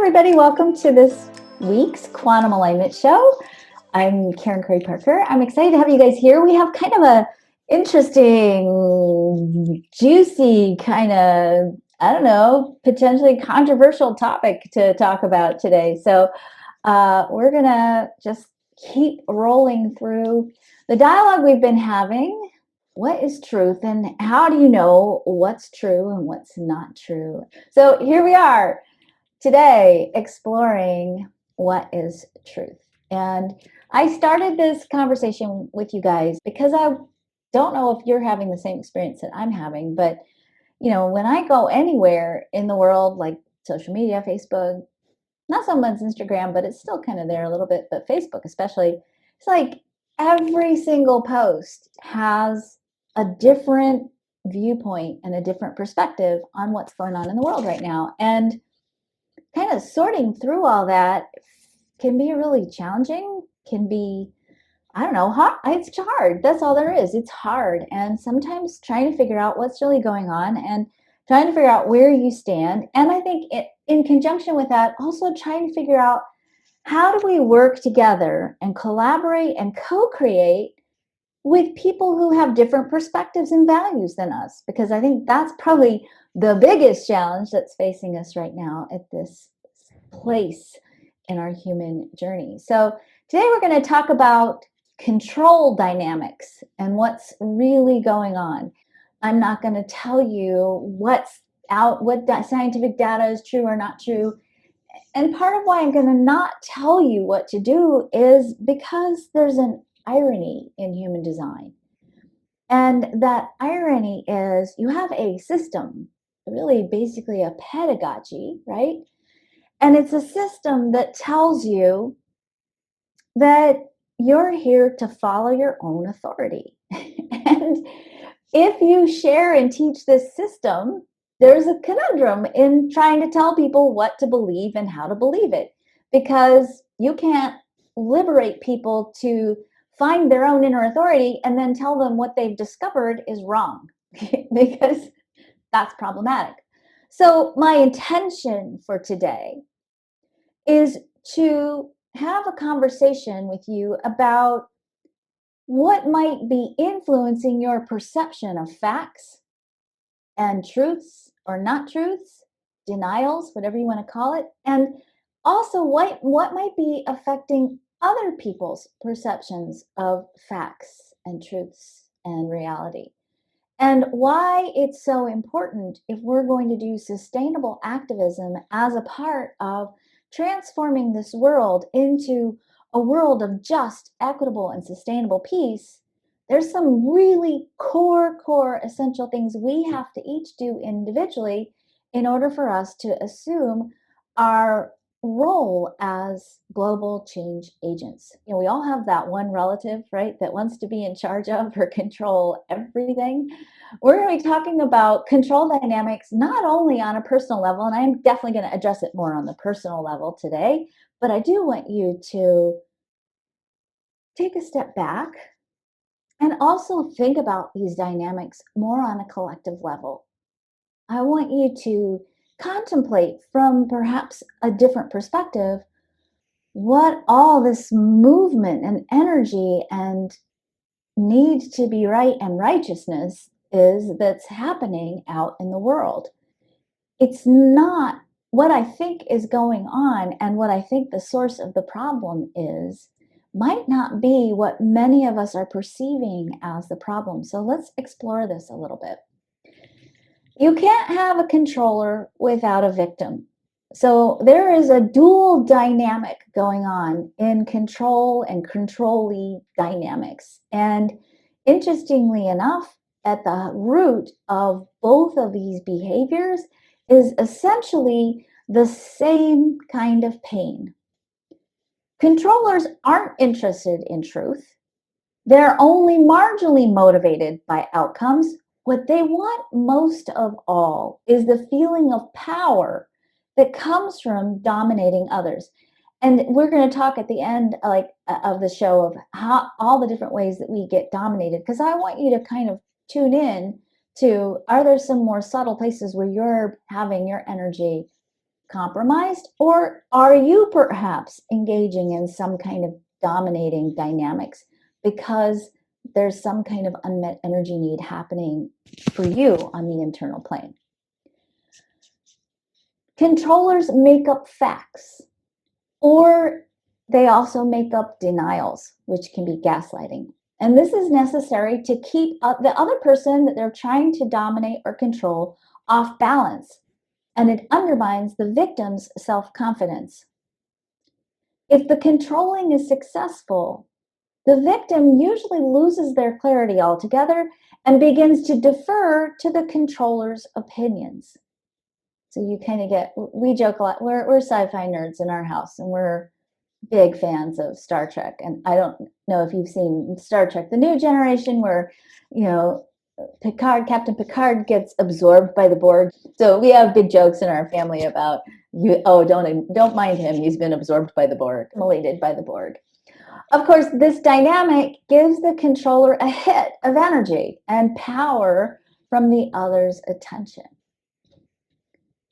everybody. Welcome to this week's Quantum Alignment Show. I'm Karen Curry Parker. I'm excited to have you guys here. We have kind of a interesting, juicy, kind of, potentially controversial topic to talk about today. So we're going to just keep rolling through the dialogue we've been having. What is truth, and how do you know what's true and what's not true? So here we are today, exploring what is truth. And I started this conversation with you guys because I don't know if you're having the same experience that I'm having, but when I go anywhere in the world, like social media, Facebook, not so much Instagram, but it's still kind of there a little bit, but Facebook especially, it's like every single post has a different viewpoint and a different perspective on what's going on in the world right now. And kind of sorting through all that can be really challenging, can be, hard. It's hard. That's all there is. It's hard. And sometimes trying to figure out what's really going on and trying to figure out where you stand. And I think in conjunction with that, also trying to figure out how do we work together and collaborate and co-create with people who have different perspectives and values than us, because I think that's probably the biggest challenge that's facing us right now at this place in our human journey. So today we're going to talk about control dynamics and what's really going on. I'm not going to tell you what scientific data is true or not true. And part of why I'm going to not tell you what to do is because there's an irony in human design. And that irony is you have a system, really basically a pedagogy, right? And it's a system that tells you that you're here to follow your own authority. And if you share and teach this system, there's a conundrum in trying to tell people what to believe and how to believe it, because you can't liberate people to find their own inner authority and then tell them what they've discovered is wrong, because that's problematic. So my intention for today is to have a conversation with you about what might be influencing your perception of facts and truths or not truths, denials, whatever you want to call it, and also what might be affecting other people's perceptions of facts and truths and reality, and why it's so important if we're going to do sustainable activism as a part of transforming this world into a world of just, equitable, and sustainable peace. There's some really core essential things we have to each do individually in order for us to assume our role as global change agents. We all have that one relative, right, that wants to be in charge of or control everything. We're going to be talking about control dynamics, not only on a personal level, and I'm definitely going to address it more on the personal level today, but I do want you to take a step back and also think about these dynamics more on a collective level. I want you to contemplate from perhaps a different perspective what all this movement and energy and need to be right and righteousness is that's happening out in the world. It's not what I think is going on, and what I think the source of the problem is might not be what many of us are perceiving as the problem. So let's explore this a little bit. You can't have a controller without a victim. So there is a dual dynamic going on in control and controllee dynamics. And interestingly enough, at the root of both of these behaviors is essentially the same kind of pain. Controllers aren't interested in truth. They're only marginally motivated by outcomes. What they want most of all is the feeling of power that comes from dominating others. And we're going to talk at the end of the show of how all the different ways that we get dominated, because I want you to kind of tune in to, are there some more subtle places where you're having your energy compromised? Or are you perhaps engaging in some kind of dominating dynamics because there's some kind of unmet energy need happening for you on the internal plane? Controllers make up facts, or they also make up denials, which can be gaslighting. And this is necessary to keep the other person that they're trying to dominate or control off balance, and it undermines the victim's self-confidence. If the controlling is successful, the victim usually loses their clarity altogether and begins to defer to the controller's opinions. So you kind of get, we joke a lot, we're sci-fi nerds in our house, and we're big fans of Star Trek. And I don't know if you've seen Star Trek, the new generation, where, Captain Picard gets absorbed by the Borg. So we have big jokes in our family about, don't mind him, he's been absorbed by the Borg, assimilated by the Borg. Of course, this dynamic gives the controller a hit of energy and power from the other's attention.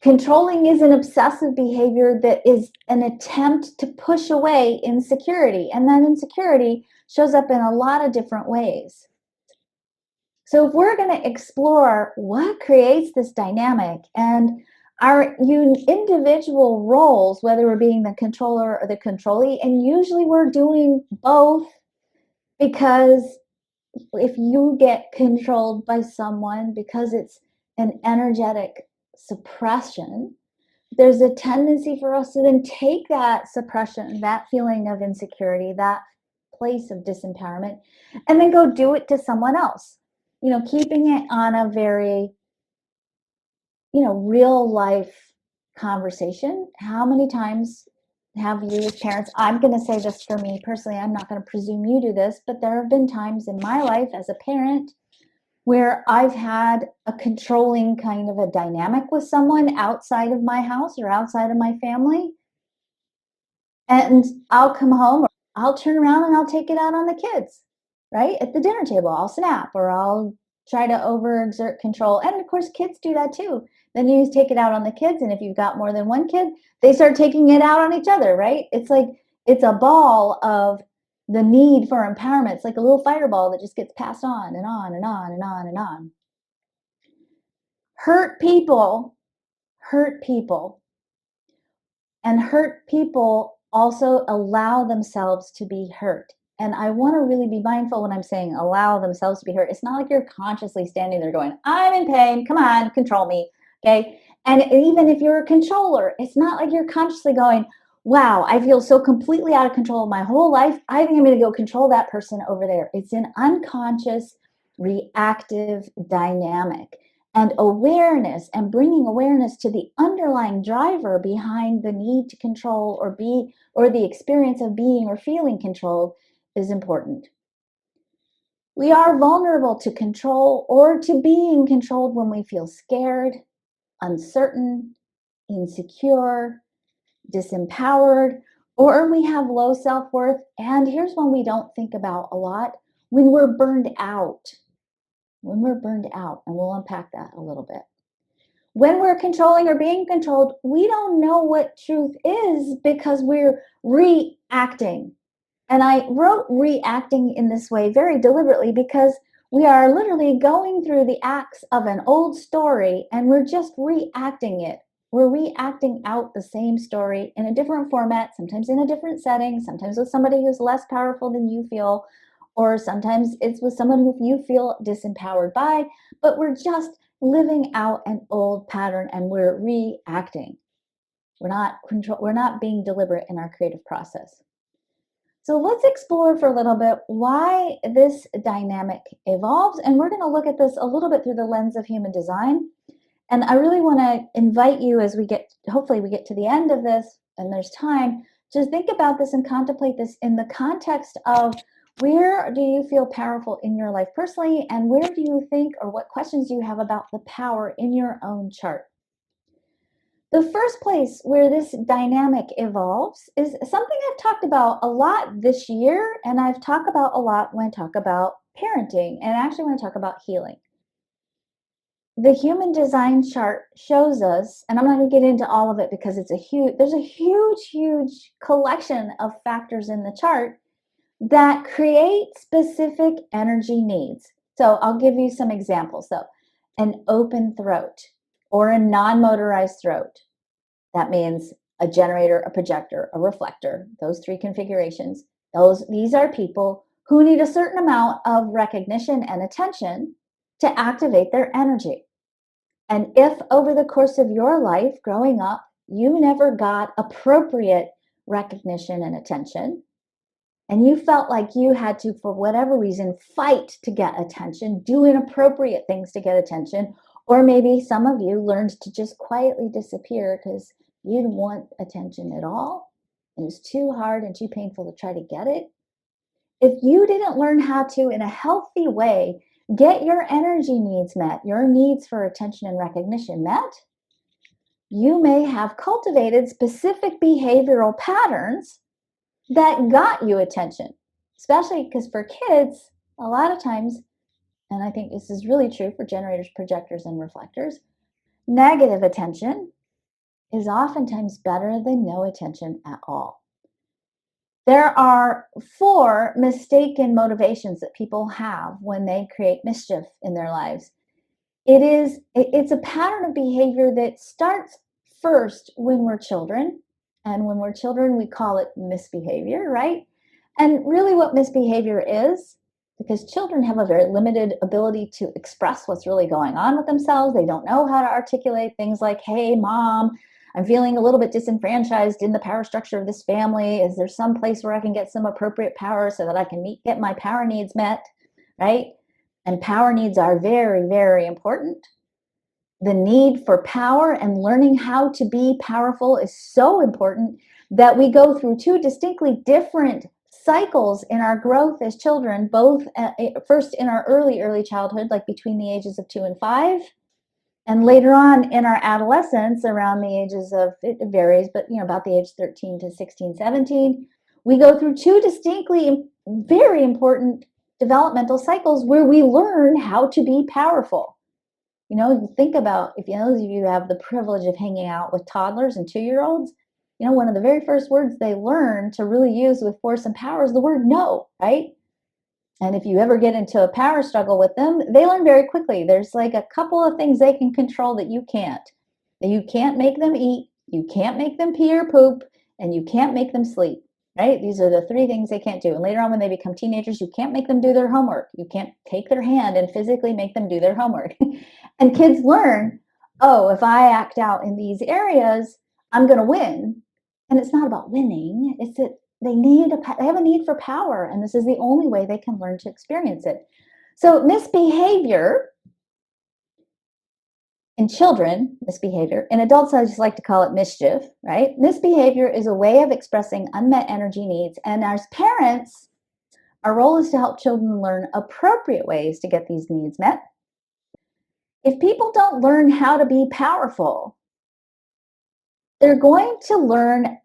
Controlling is an obsessive behavior that is an attempt to push away insecurity, and that insecurity shows up in a lot of different ways. So if we're going to explore what creates this dynamic and our individual roles, whether we're being the controller or the controllee, and usually we're doing both, because if you get controlled by someone because it's an energetic suppression, there's a tendency for us to then take that suppression, that feeling of insecurity, that place of disempowerment, and then go do it to someone else. Keeping it on a very, real life conversation. How many times have you as parents, I'm going to say this for me personally, I'm not going to presume you do this, but there have been times in my life as a parent where I've had a controlling kind of a dynamic with someone outside of my house or outside of my family. And I'll come home, or I'll turn around and I'll take it out on the kids, right? At the dinner table, I'll snap, or I'll try to overexert control. And of course, kids do that too. Then you take it out on the kids. And if you've got more than one kid, they start taking it out on each other, right? It's like, it's a ball of the need for empowerment. It's like a little fireball that just gets passed on and on and on and on and on. Hurt people, and hurt people also allow themselves to be hurt. And I want to really be mindful when I'm saying allow themselves to be hurt. It's not like you're consciously standing there going, I'm in pain, come on, control me, okay? And even if you're a controller, it's not like you're consciously going, wow, I feel so completely out of control of my whole life, I think I'm going to go control that person over there. It's an unconscious, reactive dynamic. And awareness, and bringing awareness to the underlying driver behind the need to control or the experience of being or feeling controlled, is important. We are vulnerable to control or to being controlled when we feel scared, uncertain, insecure, disempowered, or we have low self-worth. And here's one we don't think about a lot: when we're burned out. When we're burned out, and we'll unpack that a little bit. When we're controlling or being controlled, we don't know what truth is because we're reacting. And I wrote reacting in this way very deliberately because we are literally going through the acts of an old story and we're just reacting it. We're reacting out the same story in a different format, sometimes in a different setting, sometimes with somebody who's less powerful than you feel, or sometimes it's with someone who you feel disempowered by, but we're just living out an old pattern and we're reacting. We're not being deliberate in our creative process. So let's explore for a little bit why this dynamic evolves. And we're going to look at this a little bit through the lens of human design. And I really want to invite you, as hopefully we get to the end of this and there's time, to think about this and contemplate this in the context of, where do you feel powerful in your life personally, and where do you think, or what questions do you have about the power in your own chart? The first place where this dynamic evolves is something I've talked about a lot this year, and I've talked about a lot when I talk about parenting, and actually when I talk about healing. the human design chart shows us, and I'm not going to get into all of it because there's a huge collection of factors in the chart that create specific energy needs. So I'll give you some examples. So an open throat or a non-motorized throat. That means a generator, a projector, a reflector, those three configurations. These are people who need a certain amount of recognition and attention to activate their energy. And if over the course of your life growing up, you never got appropriate recognition and attention, and you felt like you had to, for whatever reason, fight to get attention, do inappropriate things to get attention, or maybe some of you learned to just quietly disappear because you didn't want attention at all, and it was too hard and too painful to try to get it. If you didn't learn how to, in a healthy way, get your energy needs met, your needs for attention and recognition met, you may have cultivated specific behavioral patterns that got you attention, especially because for kids, a lot of times, and I think this is really true for generators, projectors, and reflectors, negative attention is oftentimes better than no attention at all. There are 4 mistaken motivations that people have when they create mischief in their lives. It's a pattern of behavior that starts first when we're children. And when we're children, we call it misbehavior, right? And really what misbehavior is, because children have a very limited ability to express what's really going on with themselves. They don't know how to articulate things like, hey, mom, I'm feeling a little bit disenfranchised in the power structure of this family. Is there some place where I can get some appropriate power so that I can get my power needs met, right? And power needs are very important. The need for power and learning how to be powerful is so important that we go through 2 distinctly different cycles in our growth as children, both first in our early childhood, like between the ages of 2 and 5, and later on in our adolescence around the ages of, it varies, but about the age 13 to 16, 17, we go through 2 distinctly very important developmental cycles where we learn how to be powerful. Think about, if those of you have the privilege of hanging out with toddlers and 2-year-olds, one of the very first words they learn to really use with force and power is the word no, right? And if you ever get into a power struggle with them, they learn very quickly. There's like a couple of things they can control that you can't. That you can't make them eat, you can't make them pee or poop, and you can't make them sleep, right? These are the 3 things they can't do. And later on when they become teenagers, you can't make them do their homework. You can't take their hand and physically make them do their homework. And kids learn, oh, if I act out in these areas, I'm going to win. And it's not about winning. It's that they have a need for power, and this is the only way they can learn to experience it. So misbehavior in children, misbehavior. In adults, I just like to call it mischief, right? Misbehavior is a way of expressing unmet energy needs. And as parents, our role is to help children learn appropriate ways to get these needs met. If people don't learn how to be powerful, they're going to learn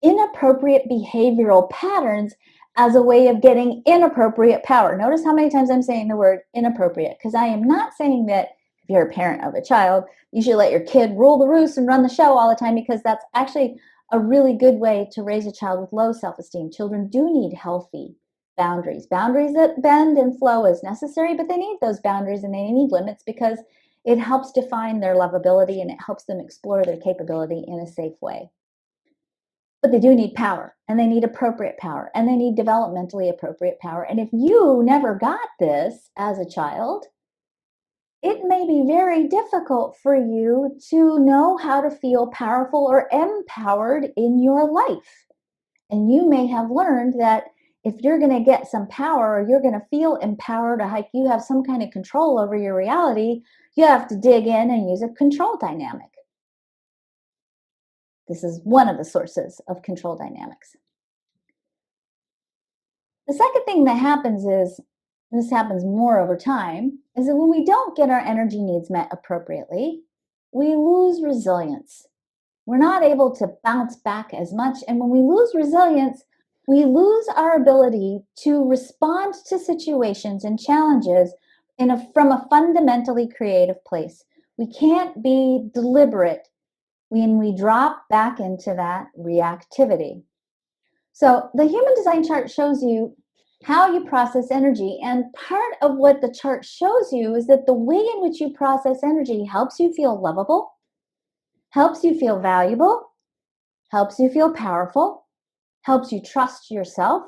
inappropriate behavioral patterns as a way of getting inappropriate power. Notice how many times I'm saying the word inappropriate, because I am not saying that if you're a parent of a child, you should let your kid rule the roost and run the show all the time, because that's actually a really good way to raise a child with low self-esteem. Children do need healthy boundaries that bend and flow as necessary, but they need those boundaries and they need limits because it helps define their lovability and it helps them explore their capability in a safe way. But they do need power, and they need appropriate power, and they need developmentally appropriate power. And if you never got this as a child, it may be very difficult for you to know how to feel powerful or empowered in your life. And you may have learned that if you're going to get some power or you're going to feel empowered, or like you have some kind of control over your reality, you have to dig in and use a control dynamic. This is one of the sources of control dynamics. The second thing that happens is, and this happens more over time, is that when we don't get our energy needs met appropriately, we lose resilience. We're not able to bounce back as much. And when we lose resilience, we lose our ability to respond to situations and challenges from a fundamentally creative place. We can't be deliberate when we drop back into that reactivity. So the human design chart shows you how you process energy. And part of what the chart shows you is that the way in which you process energy helps you feel lovable, helps you feel valuable, helps you feel powerful, helps you trust yourself,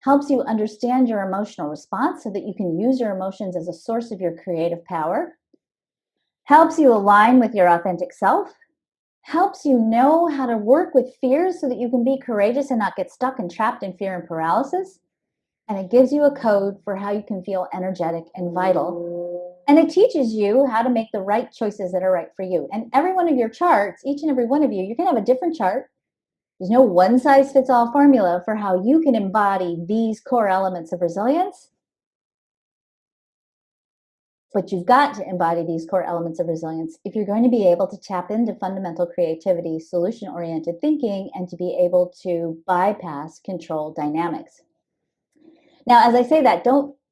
helps you understand your emotional response so that you can use your emotions as a source of your creative power, helps you align with your authentic self, helps you know how to work with fears so that you can be courageous and not get stuck and trapped in fear and paralysis. And it gives you a code for how you can feel energetic and vital. And it teaches you how to make the right choices that are right for you. And every one of your charts, each and every one of you, you're going to have a different chart. There's no one size fits all formula for how you can embody these core elements of resilience. But you've got to embody these core elements of resilience if you're going to be able to tap into fundamental creativity, solution-oriented thinking, and to be able to bypass control dynamics. Now, as I say that,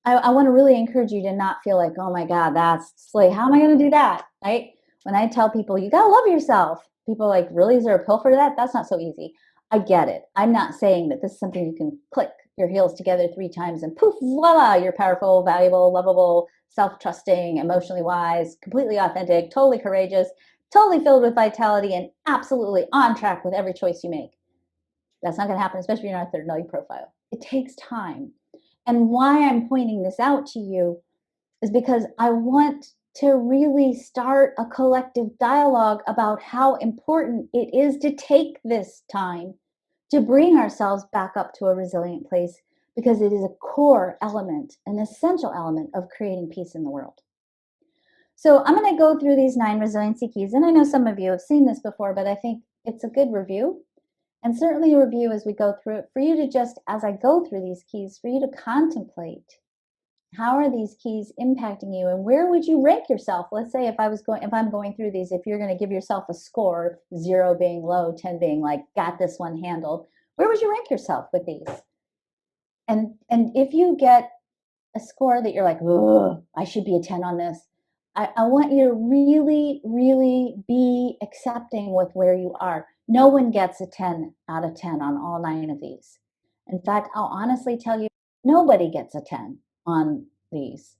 I want to really encourage you to not feel like, oh my God, that's silly. How am I going to do that? Right? When I tell people, you got to love yourself, people are like, really? Is there a pill for that? That's not so easy. I get it. I'm not saying that this is something you can click your heels together 3 times and poof, voila, you're powerful, valuable, lovable, self-trusting, emotionally wise, completely authentic, totally courageous, totally filled with vitality, and absolutely on track with every choice you make. That's not going to happen, especially if you're not a third value profile. It takes time. And why I'm pointing this out to you is because I want to really start a collective dialogue about how important it is to take this time to bring ourselves back up to a resilient place, because it is a core element, an essential element of creating peace in the world. So I'm going to go through these 9 resiliency keys. And I know some of you have seen this before, but I think it's a good review. And certainly a review as we go through it, for you to just, as I go through these keys, for you to contemplate, how are these keys impacting you, and where would you rank yourself? Let's say if I'm going through these, if you're going to give yourself a score, 0 being low, 10 being like, got this one handled, where would you rank yourself with these? And if you get a score that you're like, oh, I should be a 10 on this, I want you to really, really be accepting with where you are. No one gets a 10 out of 10 on all 9 of these. In fact, I'll honestly tell you, nobody gets a 10 on these.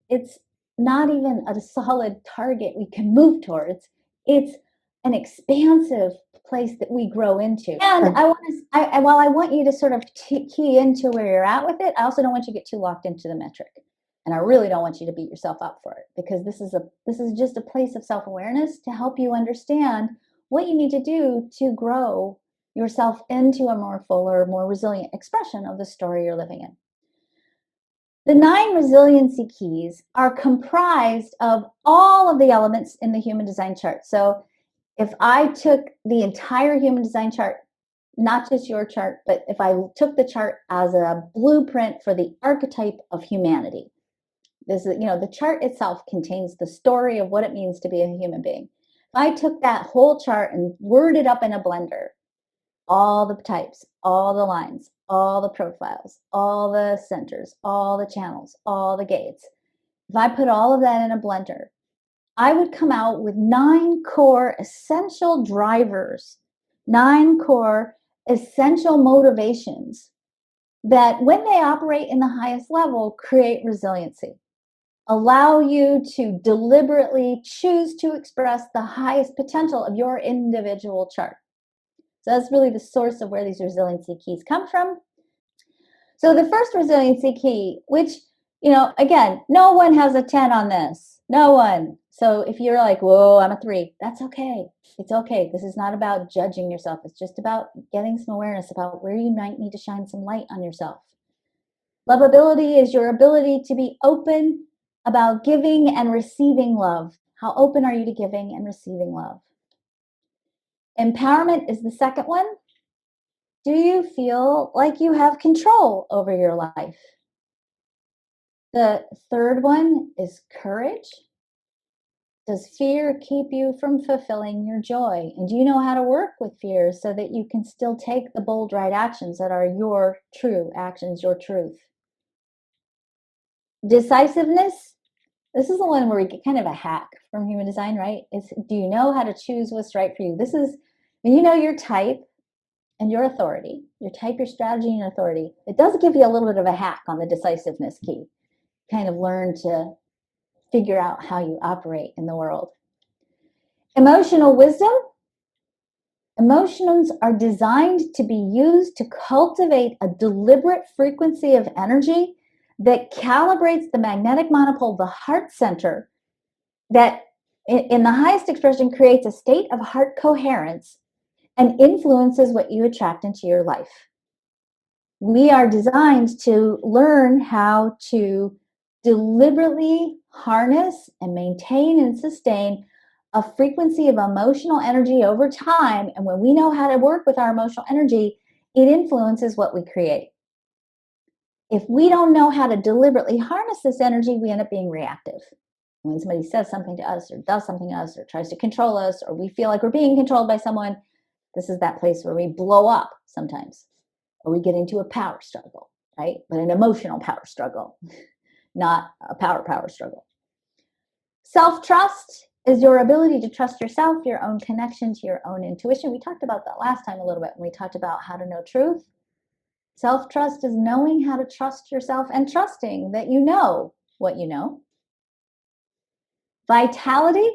It's not even a solid target we can move towards. It's an expansive place that we grow into. And while I want you to sort of key into where you're at with it, I also don't want you to get too locked into the metric. And I really don't want you to beat yourself up for it, because this is just a place of self-awareness to help you understand what you need to do to grow yourself into a more fuller, more resilient expression of the story you're living in. The 9 resiliency keys are comprised of all of the elements in the human design chart. So if I took the entire human design chart, not just your chart, but if I took the chart as a blueprint for the archetype of humanity, this is, the chart itself contains the story of what it means to be a human being. If I took that whole chart and worded up in a blender, all the types, all the lines, all the profiles, all the centers, all the channels, all the gates, if I put all of that in a blender, I would come out with 9 core essential drivers, 9 core essential motivations that, when they operate in the highest level, create resiliency. Allow you to deliberately choose to express the highest potential of your individual chart. So that's really the source of where these resiliency keys come from. So the first resiliency key, which, again, no one has a 10 on this. No one. So if you're like, whoa, I'm a 3, that's okay. It's okay. This is not about judging yourself. It's just about getting some awareness about where you might need to shine some light on yourself. Lovability is your ability to be open about giving and receiving love. How open are you to giving and receiving love? Empowerment is the second one. Do you feel like you have control over your life? The third one is courage. Does fear keep you from fulfilling your joy? And do you know how to work with fear so that you can still take the bold, right actions that are your true actions, your truth? Decisiveness This is the one where we get kind of a hack from human design, right? It's, do you know how to choose what's right for you? This is when you know your type and your authority, your type, your strategy, and your authority. It does give you a little bit of a hack on the decisiveness key. Kind of learn to figure out how you operate in the world. Emotional wisdom. Emotions are designed to be used to cultivate a deliberate frequency of energy that calibrates the magnetic monopole, the heart center, that in the highest expression creates a state of heart coherence and influences what you attract into your life. We are designed to learn how to deliberately harness and maintain and sustain a frequency of emotional energy over time. And when we know how to work with our emotional energy, it influences what we create. If we don't know how to deliberately harness this energy, we end up being reactive. When somebody says something to us or does something to us or tries to control us, or we feel like we're being controlled by someone, this is that place where we blow up sometimes, or we get into a power struggle, right? But an emotional power struggle, not a power struggle. Self-trust is your ability to trust yourself, your own connection to your own intuition. We talked about that last time a little bit when we talked about how to know truth. Self-trust is knowing how to trust yourself and trusting that you know what you know. Vitality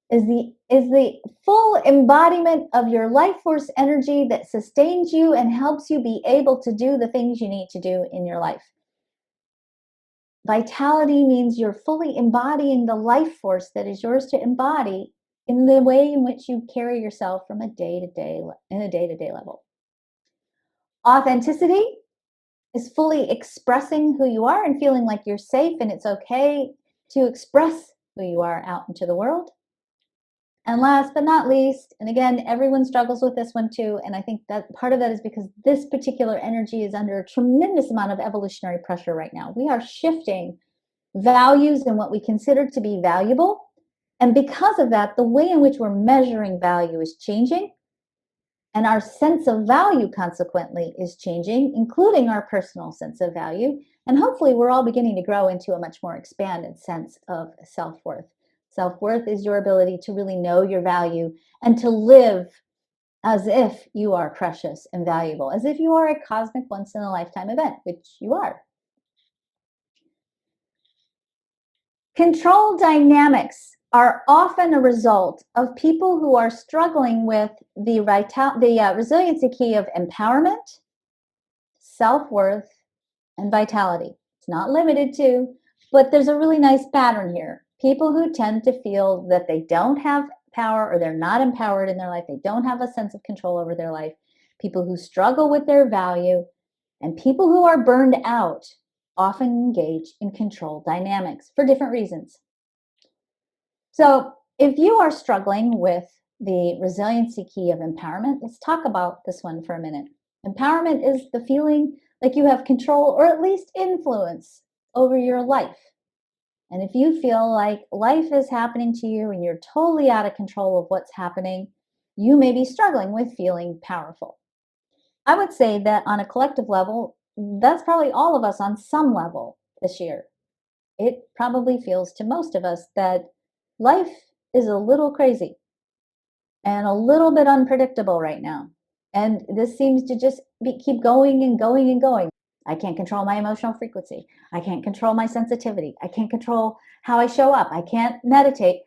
is the full embodiment of your life force energy that sustains you and helps you be able to do the things you need to do in your life. Vitality means you're fully embodying the life force that is yours to embody in the way in which you carry yourself from a day-to-day level. Authenticity is fully expressing who you are and feeling like you're safe and it's okay to express who you are out into the world. And last but not least, and again, everyone struggles with this one too, and I think that part of that is because this particular energy is under a tremendous amount of evolutionary pressure right now. We are shifting values and what we consider to be valuable. And because of that, the way in which we're measuring value is changing. And our sense of value, consequently, is changing, including our personal sense of value. And hopefully, we're all beginning to grow into a much more expanded sense of self-worth. Self-worth is your ability to really know your value and to live as if you are precious and valuable, as if you are a cosmic once-in-a-lifetime event, which you are. Control dynamics are often a result of people who are struggling with the resiliency key of empowerment, self-worth, and vitality. It's not limited to, but there's a really nice pattern here. People who tend to feel that they don't have power or they're not empowered in their life, they don't have a sense of control over their life, people who struggle with their value, and people who are burned out often engage in control dynamics for different reasons. So if you are struggling with the resiliency key of empowerment, let's talk about this one for a minute. Empowerment is the feeling like you have control or at least influence over your life. And if you feel like life is happening to you and you're totally out of control of what's happening, you may be struggling with feeling powerful. I would say that on a collective level, that's probably all of us on some level this year. It probably feels to most of us that life is a little crazy and a little bit unpredictable right now. And this seems to just keep going and going and going. I can't control my emotional frequency. I can't control my sensitivity. I can't control how I show up. I can't meditate.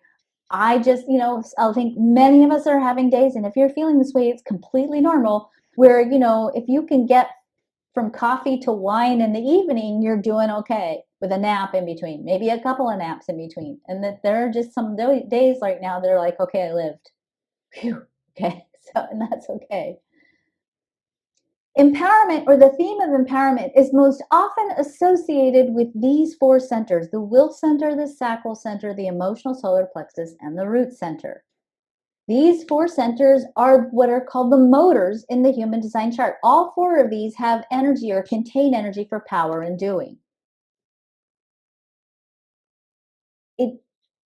I just, I think many of us are having days, and if you're feeling this way, it's completely normal, where, if you can get from coffee to wine in the evening, you're doing okay with a nap in between, maybe a couple of naps in between. And that there are just some days right now that are like, okay, I lived. Phew. Okay. So, and that's okay. Empowerment, or the theme of empowerment, is most often associated with these four centers: the will center, the sacral center, the emotional solar plexus, and the root center. These four centers are what are called the motors in the human design chart. All four of these have energy or contain energy for power and doing.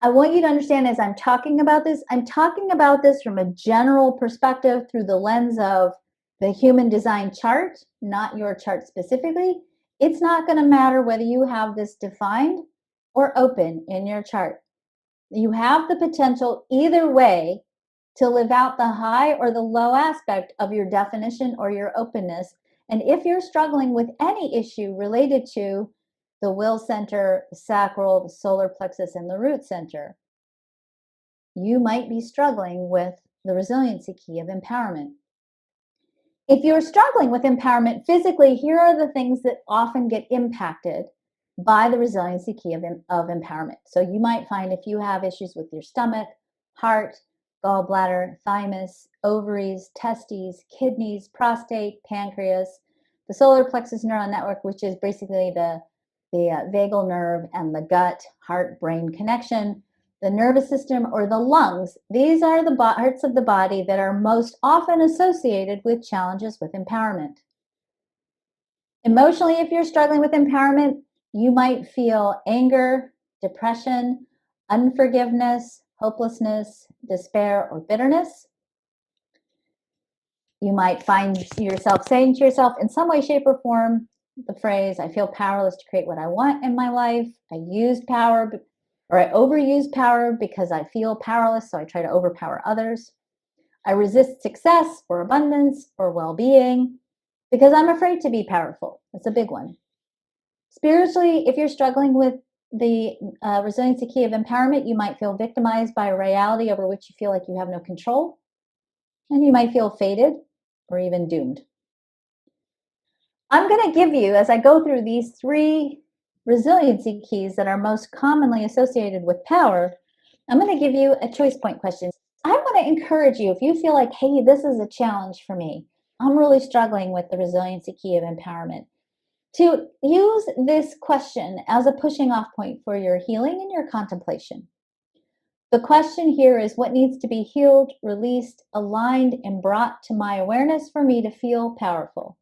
I want you to understand, as I'm talking about this from a general perspective through the lens of the human design chart, not your chart specifically. It's not going to matter whether you have this defined or open in your chart. You have the potential either way to live out the high or the low aspect of your definition or your openness. And if you're struggling with any issue related to the will center, the sacral, the solar plexus, and the root center, you might be struggling with the resiliency key of empowerment. If you're struggling with empowerment physically, here are the things that often get impacted by the resiliency key of empowerment. So you might find if you have issues with your stomach, heart, gallbladder, thymus, ovaries, testes, kidneys, prostate, pancreas, the solar plexus neuron network, which is basically the vagal nerve and the gut heart brain connection, the nervous system, or the lungs. These are the parts of the body that are most often associated with challenges with empowerment. Emotionally, if you're struggling with empowerment, you might feel anger, depression, unforgiveness, hopelessness, despair, or bitterness. You might find yourself saying to yourself in some way, shape, or form the phrase, I feel powerless to create what I want in my life. I use power, or I overuse power because I feel powerless, so I try to overpower others. I resist success or abundance or well-being because I'm afraid to be powerful. That's a big one. Spiritually, if you're struggling with the resiliency key of empowerment, you might feel victimized by a reality over which you feel like you have no control, and you might feel fated or even doomed. I'm going to give you, as I go through these 3 resiliency keys that are most commonly associated with power, I'm going to give you a choice point question. I want to encourage you, if you feel like, hey, this is a challenge for me, I'm really struggling with the resiliency key of empowerment, to use this question as a pushing off point for your healing and your contemplation. The question here is, what needs to be healed, released, aligned, and brought to my awareness for me to feel powerful?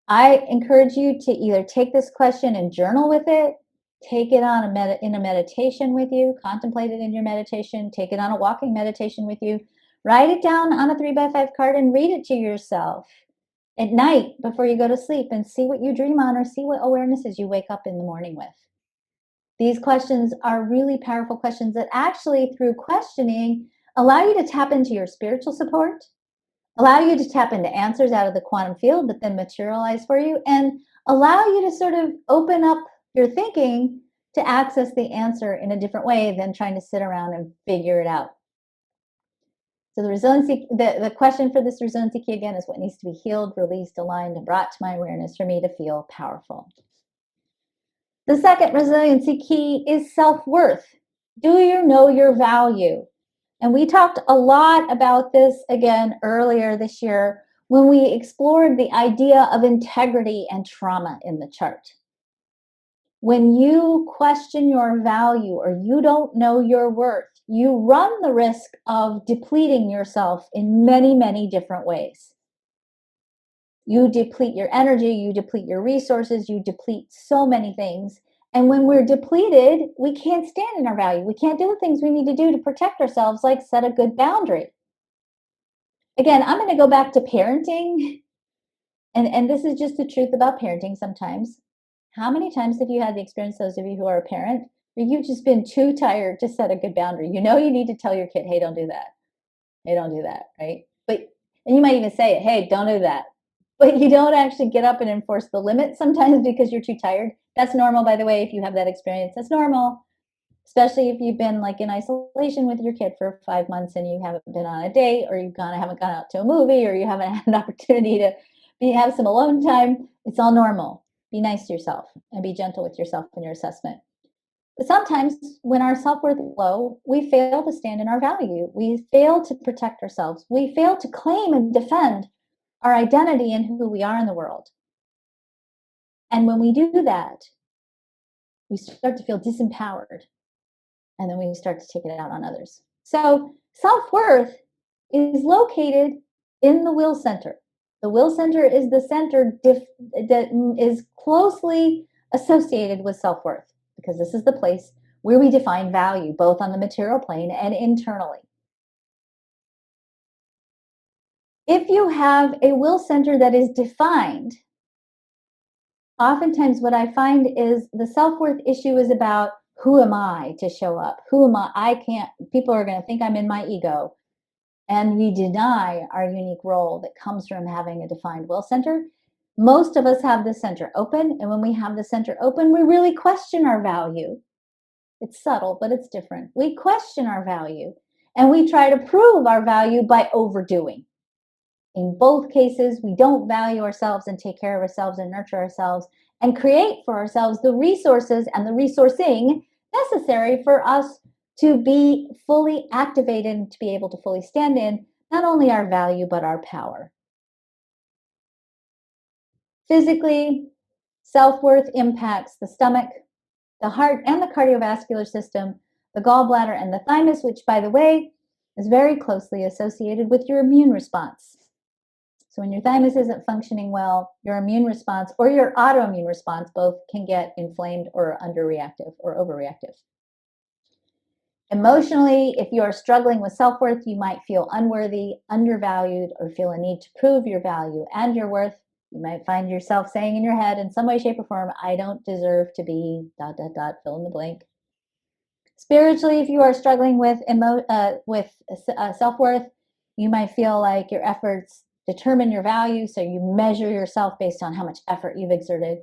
I encourage you to either take this question and journal with it, take it on in a meditation with you, contemplate it in your meditation, take it on a walking meditation with you, write it down on a 3x5 card and read it to yourself at night before you go to sleep, and see what you dream on or see what awarenesses you wake up in the morning with. These questions are really powerful questions that actually, through questioning, allow you to tap into your spiritual support, allow you to tap into answers out of the quantum field that then materialize for you, and allow you to sort of open up your thinking to access the answer in a different way than trying to sit around and figure it out. So the question for this resiliency key again is, what needs to be healed, released, aligned, and brought to my awareness for me to feel powerful. The second resiliency key is self-worth. Do you know your value? And we talked a lot about this again earlier this year when we explored the idea of integrity and trauma in the chart. When you question your value or you don't know your worth, you run the risk of depleting yourself in many, many different ways. You deplete your energy, you deplete your resources, you deplete so many things. And when we're depleted, we can't stand in our value. We can't do the things we need to do to protect ourselves, like set a good boundary. Again, I'm going to go back to parenting. And this is just the truth about parenting sometimes. How many times have you had the experience, those of you who are a parent, where you've just been too tired to set a good boundary? You know you need to tell your kid, hey, don't do that. Hey, don't do that, right? And you might even say it, hey, don't do that. But you don't actually get up and enforce the limit sometimes because you're too tired. That's normal, by the way, if you have that experience. That's normal, especially if you've been like in isolation with your kid for 5 months and you haven't been on a date, or haven't gone out to a movie, or you haven't had an opportunity to have some alone time. It's all normal. Be nice to yourself and be gentle with yourself in your assessment. But sometimes when our self-worth is low, we fail to stand in our value. We fail to protect ourselves. We fail to claim and defend our identity and who we are in the world. And when we do that, we start to feel disempowered, and then we start to take it out on others. So self-worth is located in the will center. The will center is the center that is closely associated with self-worth, because this is the place where we define value, both on the material plane and internally. If you have a will center that is defined Oftentimes what I find is the self-worth issue is about who am I to show up? Who am I? I can't, people are going to think I'm in my ego. And we deny our unique role that comes from having a defined will center. Most of us have the center open. And when we have the center open, we really question our value. It's subtle, but it's different. We question our value and we try to prove our value by overdoing. In both cases, we don't value ourselves and take care of ourselves and nurture ourselves and create for ourselves the resources and the resourcing necessary for us to be fully activated and to be able to fully stand in not only our value, but our power. Physically, self-worth impacts the stomach, the heart, and the cardiovascular system, the gallbladder, and the thymus, which, by the way, is very closely associated with your immune response. So when your thymus isn't functioning well, your immune response or your autoimmune response both can get inflamed or underreactive or overreactive. Emotionally, if you are struggling with self-worth, you might feel unworthy, undervalued, or feel a need to prove your value and your worth. You might find yourself saying in your head in some way, shape, or form, I don't deserve to be ... fill in the blank. Spiritually, if you are struggling with self-worth, you might feel like your efforts determine your value. So you measure yourself based on how much effort you've exerted.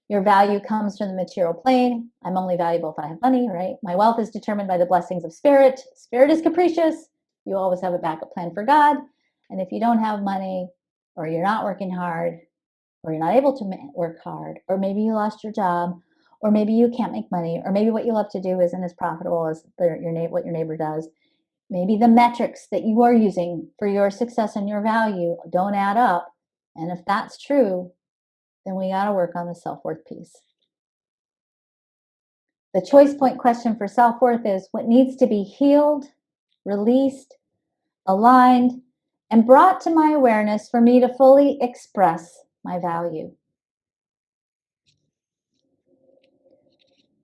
Your value comes from the material plane. I'm only valuable if I have money, right? My wealth is determined by the blessings of spirit. Spirit is capricious. You always have a backup plan for God. And if you don't have money, or you're not working hard, or you're not able to work hard, or maybe you lost your job, or maybe you can't make money, or maybe what you love to do isn't as profitable as what your neighbor does. Maybe the metrics that you are using for your success and your value don't add up. And if that's true, then we got to work on the self-worth piece. The choice point question for self-worth is what needs to be healed, released, aligned, and brought to my awareness for me to fully express my value.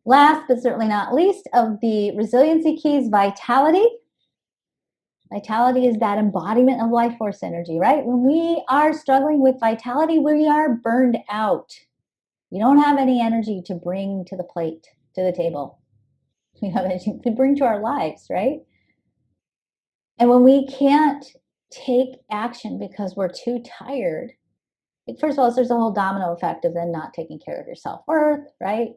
Last but certainly not least of the resiliency keys, vitality. Vitality is that embodiment of life force energy, right? When we are struggling with vitality, we are burned out. We don't have any energy to bring to the plate, to the table. We have energy to bring to our lives, right? And when we can't take action because we're too tired, first of all, there's a whole domino effect of then not taking care of your self-worth, right?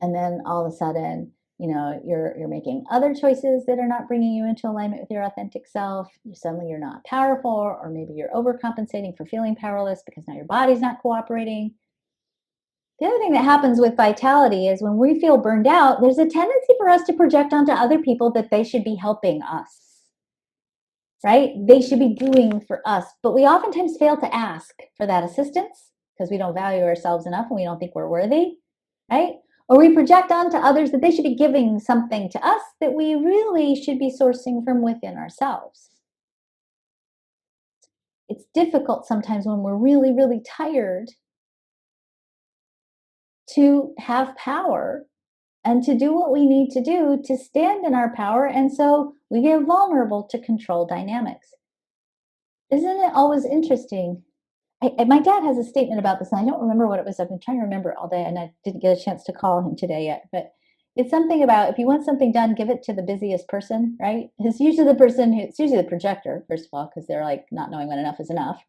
And then all of a sudden, you're making other choices that are not bringing you into alignment with your authentic self. Suddenly you're not powerful, or maybe you're overcompensating for feeling powerless because now your body's not cooperating. The other thing that happens with vitality is when we feel burned out, there's a tendency for us to project onto other people that they should be helping us, right? They should be doing for us. But we oftentimes fail to ask for that assistance because we don't value ourselves enough and we don't think we're worthy, right? Or we project onto others that they should be giving something to us that we really should be sourcing from within ourselves. It's difficult sometimes when we're really, really tired to have power and to do what we need to do to stand in our power. And so we get vulnerable to control dynamics. Isn't it always interesting? My dad has a statement about this, and I don't remember what it was. I've been trying to remember it all day, and I didn't get a chance to call him today yet. But it's something about if you want something done, give it to the busiest person, right? It's usually the projector, first of all, because they're like not knowing when enough is enough.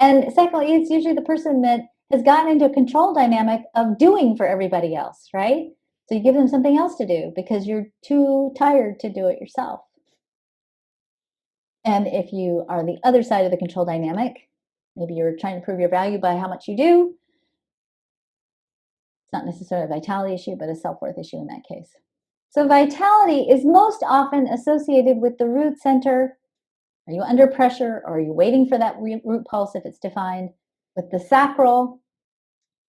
And secondly, it's usually the person that has gotten into a control dynamic of doing for everybody else, right? So you give them something else to do because you're too tired to do it yourself. And if you are the other side of the control dynamic, maybe you're trying to prove your value by how much you do. It's not necessarily a vitality issue, but a self-worth issue in that case. So vitality is most often associated with the root center. Are you under pressure, or are you waiting for that root pulse if it's defined? With the sacral,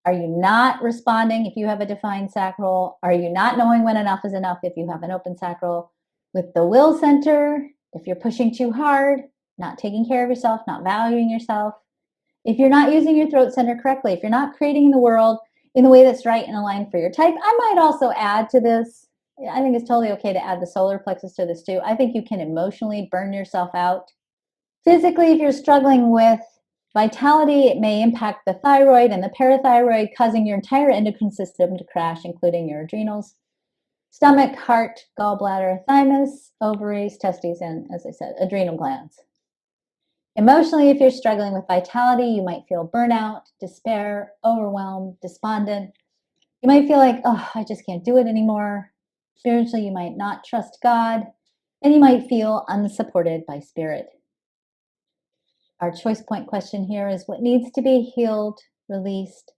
are you not responding if you have a defined sacral? Are you not knowing when enough is enough if you have an open sacral? With the will center, if you're pushing too hard, not taking care of yourself, not valuing yourself, if you're not using your throat center correctly, if you're not creating the world in the way that's right and aligned for your type. I might also add to this, I think it's totally okay to add the solar plexus to this too. I think you can emotionally burn yourself out. Physically, if you're struggling with Vitality, it may impact the thyroid and the parathyroid, causing your entire endocrine system to crash, including your adrenals, stomach, heart, gallbladder, thymus, ovaries, testes, and, as I said, adrenal glands. Emotionally, if you're struggling with vitality, you might feel burnout, despair, overwhelmed, despondent. You might feel like, oh, I just can't do it anymore. Spiritually, you might not trust God, and you might feel unsupported by spirit. Our choice point question here is what needs to be healed, released,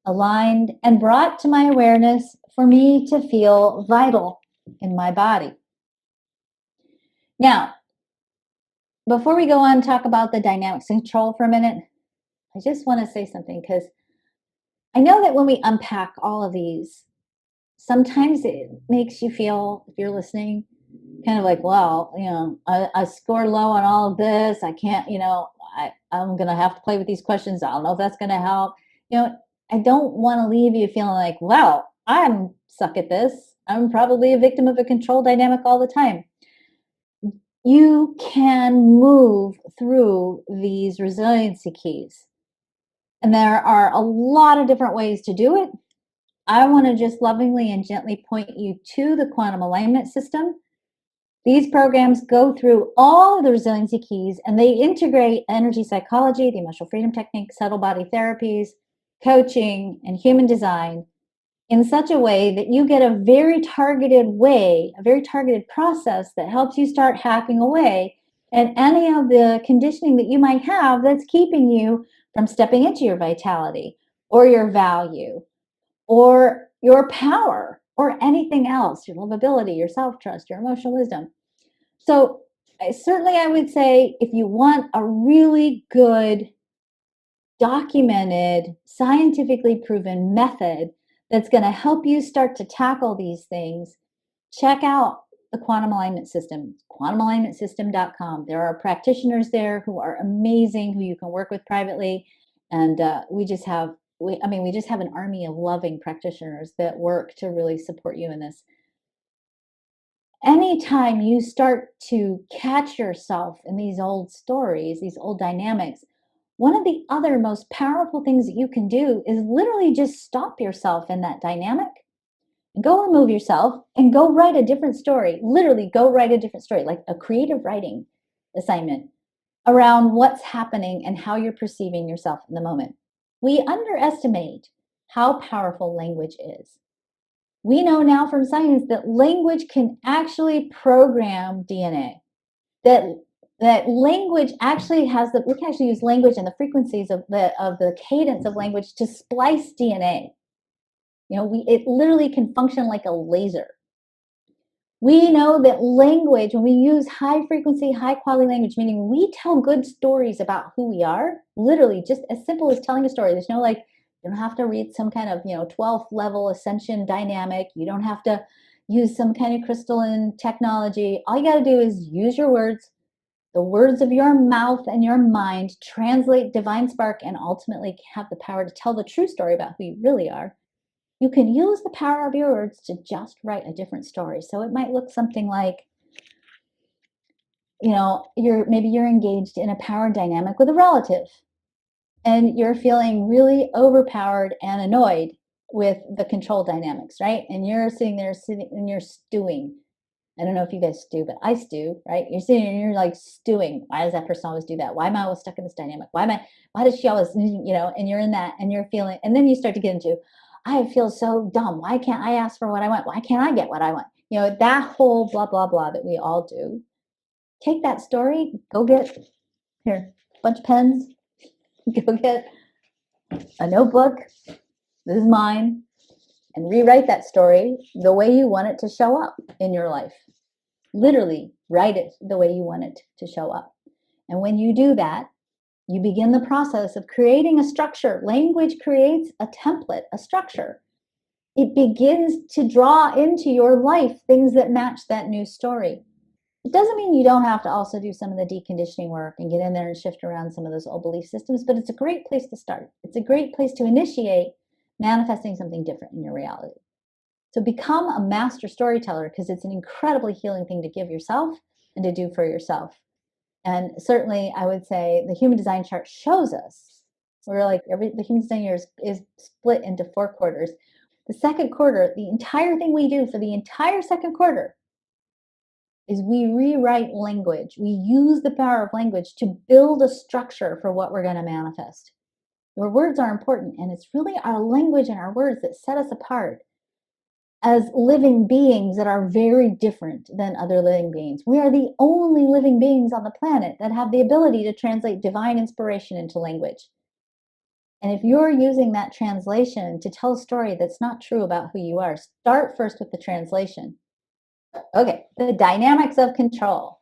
aligned, and brought to my awareness for me to feel vital in my body. Now, before we go on and talk about the dynamics of control for a minute, I just want to say something because I know that when we unpack all of these, sometimes it makes you feel, if you're listening, kind of like, well, I score low on all of this. I can't, I'm going to have to play with these questions. I don't know if that's going to help. I don't want to leave you feeling like, well, I'm suck at this. I'm probably a victim of a control dynamic all the time. You can move through these resiliency keys. And there are a lot of different ways to do it. I want to just lovingly and gently point you to the quantum alignment system. These programs go through all of the resiliency keys and they integrate energy psychology, the emotional freedom technique, subtle body therapies, coaching, and human design in such a way that you get a very targeted way, a very targeted process that helps you start hacking away at any of the conditioning that you might have that's keeping you from stepping into your vitality or your value or your power or anything else, your livability, your self-trust, your emotional wisdom. So certainly I would say if you want a really good, documented, scientifically proven method that's going to help you start to tackle these things, check out the Quantum Alignment System, quantumalignmentsystem.com. There are practitioners there who are amazing, who you can work with privately. And we just have an army of loving practitioners that work to really support you in this. Anytime you start to catch yourself in these old stories, these old dynamics, one of the other most powerful things that you can do is literally just stop yourself in that dynamic and go remove yourself and go write a different story. Literally go write a different story, like a creative writing assignment around what's happening and how you're perceiving yourself in the moment. We underestimate how powerful language is. We know now from science that language can actually program DNA. That language actually we can actually use language and the frequencies of the cadence of language to splice DNA. It literally can function like a laser. We know that language, when we use high frequency, high quality language, meaning we tell good stories about who we are, literally just as simple as telling a story. There's no you don't have to read some kind of 12th level ascension dynamic. You don't have to use some kind of crystalline technology. All you got to do is use your words, the words of your mouth and your mind, translate divine spark, and ultimately have the power to tell the true story about who you really are. You can use the power of your words to just write a different story. So it might look something like, you're engaged in a power dynamic with a relative, and you're feeling really overpowered and annoyed with the control dynamics, right? And you're sitting there and you're stewing. I don't know if you guys stew, but I stew, right? You're sitting and you're like stewing. Why does that person always do that? Why am I always stuck in this dynamic? Why does she always, and you're in that and you're feeling, and then you start to get into, I feel so dumb. Why can't I ask for what I want? Why can't I get what I want? That whole blah, blah, blah that we all do. Take that story, go get, here, a bunch of pens, go get a notebook. This is mine. And rewrite that story the way you want it to show up in your life. Literally write it the way you want it to show up. And when you do that, you begin the process of creating a structure. Language creates a template, a structure. It begins to draw into your life things that match that new story. It doesn't mean you don't have to also do some of the deconditioning work and get in there and shift around some of those old belief systems, but it's a great place to start. It's a great place to initiate manifesting something different in your reality. So become a master storyteller, because it's an incredibly healing thing to give yourself and to do for yourself. And certainly, I would say the human design chart shows us we're like the human design year is split into 4 quarters. The second quarter, the entire thing we do for the entire second quarter is we rewrite language. We use the power of language to build a structure for what we're going to manifest. Your words are important, and it's really our language and our words that set us apart as living beings that are very different than other living beings. We are the only living beings on the planet that have the ability to translate divine inspiration into language. And if you're using that translation to tell a story that's not true about who you are, start first with the translation. Okay, the dynamics of control.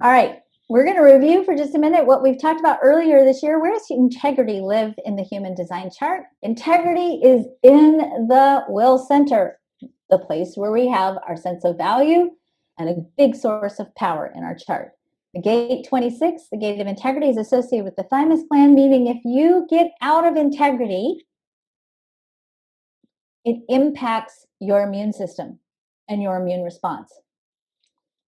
All right, we're going to review for just a minute what we've talked about earlier this year. Where does integrity live in the human design chart? Integrity is in the will center, the place where we have our sense of value and a big source of power in our chart. The gate 26, the gate of integrity, is associated with the thymus gland, meaning if you get out of integrity, it impacts your immune system and your immune response.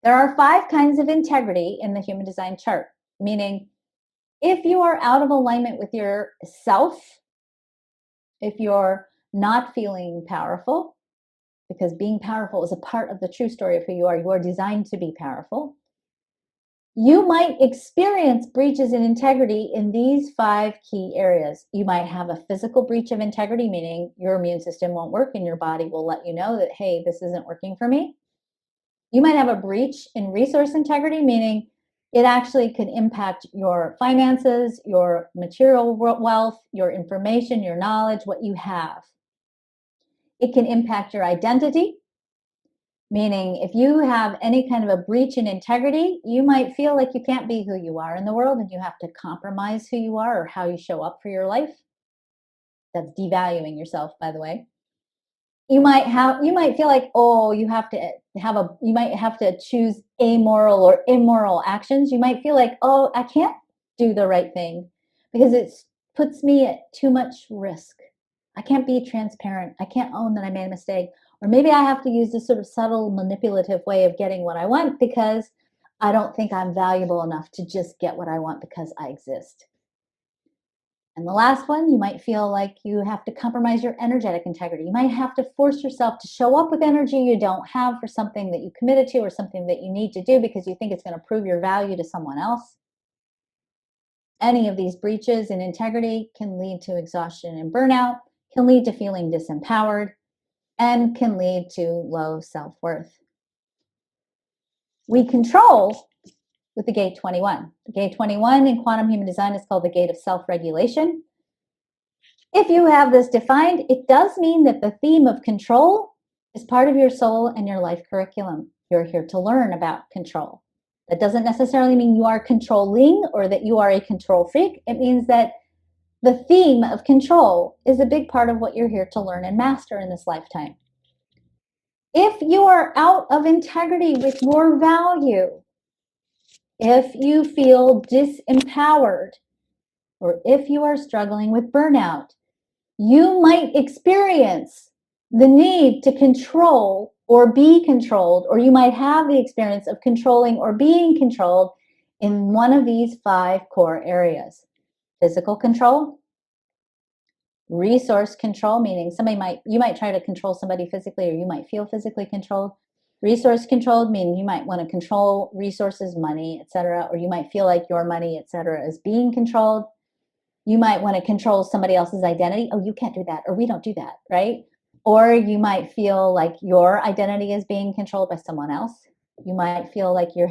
There are 5 kinds of integrity in the human design chart, meaning if you are out of alignment with yourself, if you're not feeling powerful, because being powerful is a part of the true story of who you are designed to be powerful, you might experience breaches in integrity in these 5 key areas. You might have a physical breach of integrity, meaning your immune system won't work and your body will let you know that, hey, this isn't working for me. You might have a breach in resource integrity, meaning it actually could impact your finances, your material wealth, your information, your knowledge, what you have. It can impact your identity, meaning if you have any kind of a breach in integrity, you might feel like you can't be who you are in the world and you have to compromise who you are or how you show up for your life. That's devaluing yourself, by the way. You might feel like, oh, you might have to choose amoral or immoral actions. You might feel like, oh, I can't do the right thing because it puts me at too much risk. I can't be transparent. I can't own that I made a mistake. Or maybe I have to use this sort of subtle manipulative way of getting what I want because I don't think I'm valuable enough to just get what I want because I exist. And the last one, you might feel like you have to compromise your energetic integrity. You might have to force yourself to show up with energy you don't have for something that you committed to or something that you need to do because you think it's going to prove your value to someone else. Any of these breaches in integrity can lead to exhaustion and burnout, can lead to feeling disempowered, and can lead to low self-worth. We control with the gate 21. The gate 21 in quantum human design is called the gate of self-regulation. If you have this defined, it does mean that the theme of control is part of your soul and your life curriculum. You're here to learn about control. That doesn't necessarily mean you are controlling or that you are a control freak. It means that the theme of control is a big part of what you're here to learn and master in this lifetime. If you are out of integrity with your value, if you feel disempowered, or if you are struggling with burnout, you might experience the need to control or be controlled, or you might have the experience of controlling or being controlled in one of these 5 core areas. Physical control, resource control, meaning you might try to control somebody physically or you might feel physically controlled. Resource controlled, meaning you might want to control resources, money, etc., or you might feel like your money, etc., is being controlled. You might want to control somebody else's identity. Oh, you can't do that, or we don't do that, right? Or you might feel like your identity is being controlled by someone else. You might feel like you're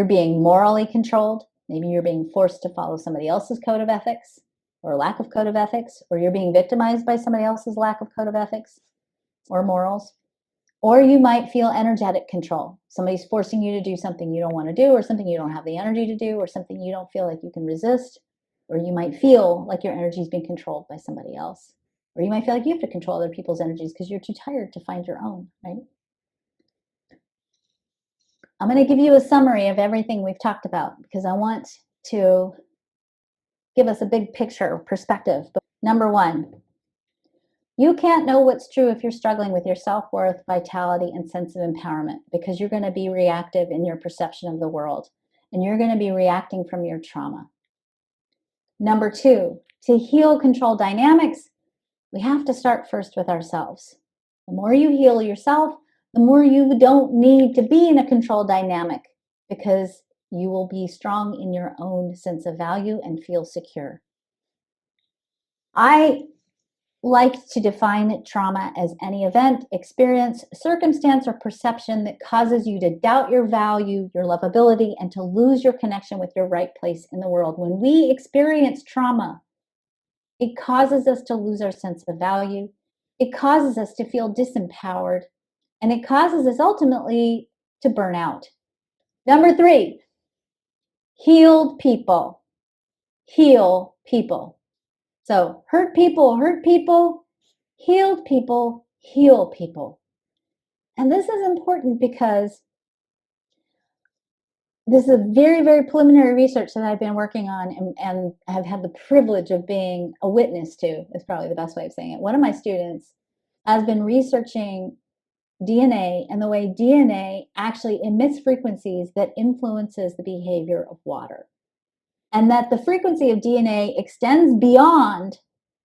being morally controlled. Maybe you're being forced to follow somebody else's code of ethics or lack of code of ethics, or you're being victimized by somebody else's lack of code of ethics or morals. Or you might feel energetic control. Somebody's forcing you to do something you don't want to do, or something you don't have the energy to do, or something you don't feel like you can resist. Or you might feel like your energy is being controlled by somebody else. Or you might feel like you have to control other people's energies because you're too tired to find your own, right? I'm going to give you a summary of everything we've talked about because I want to give us a big picture perspective. Number 1, you can't know what's true if you're struggling with your self-worth, vitality, and sense of empowerment because you're going to be reactive in your perception of the world. and you're going to be reacting from your trauma. Number 2, to heal control dynamics, we have to start first with ourselves. The more you heal yourself, the more you don't need to be in a control dynamic, because you will be strong in your own sense of value and feel secure. I like to define trauma as any event, experience, circumstance, or perception that causes you to doubt your value, your lovability, and to lose your connection with your right place in the world. When we experience trauma, it causes us to lose our sense of value. It causes us to feel disempowered, and it causes us ultimately to burn out. Number 3, healed people. Heal people. So hurt people, healed people, heal people. And this is important because this is a very, very preliminary research that I've been working on and have had the privilege of being a witness to, is probably the best way of saying it. One of my students has been researching DNA and the way DNA actually emits frequencies that influences the behavior of water. And that the frequency of DNA extends beyond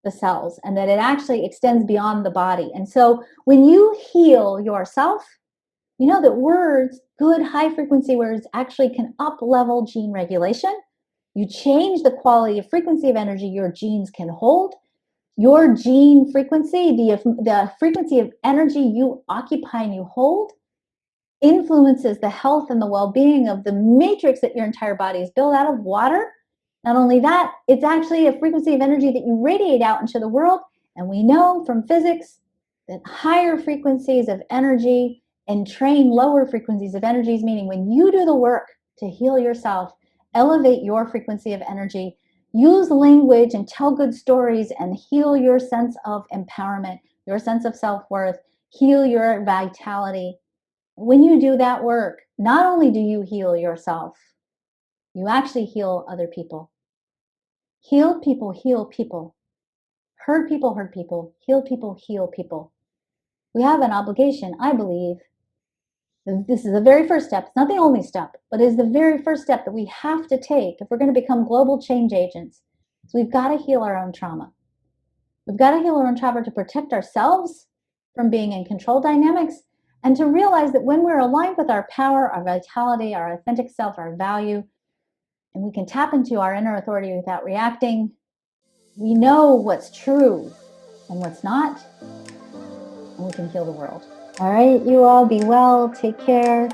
the cells, and that it actually extends beyond the body. And so when you heal yourself, you know that words, good high frequency words, actually can up level gene regulation. You change the quality of frequency of energy your genes can hold. Your gene frequency, the frequency of energy you occupy and you hold, influences the health and the well-being of the matrix that your entire body is built out of, water. Not only that, it's actually a frequency of energy that you radiate out into the world. And we know from physics that higher frequencies of energy entrain lower frequencies of energies, meaning when you do the work to heal yourself, elevate your frequency of energy, use language and tell good stories and heal your sense of empowerment, your sense of self-worth, heal your vitality. When you do that work, not only do you heal yourself, you actually heal other people. Healed people heal people. Hurt people hurt people. Healed people heal people. We have an obligation, I believe. This is the very first step. It's not the only step, but it is the very first step that we have to take if we're going to become global change agents. So we've got to heal our own trauma. We've got to heal our own trauma to protect ourselves from being in control dynamics, and to realize that when we're aligned with our power, our vitality, our authentic self, our value, and we can tap into our inner authority without reacting, we know what's true and what's not, and we can heal the world. All right, you all be well. Take care.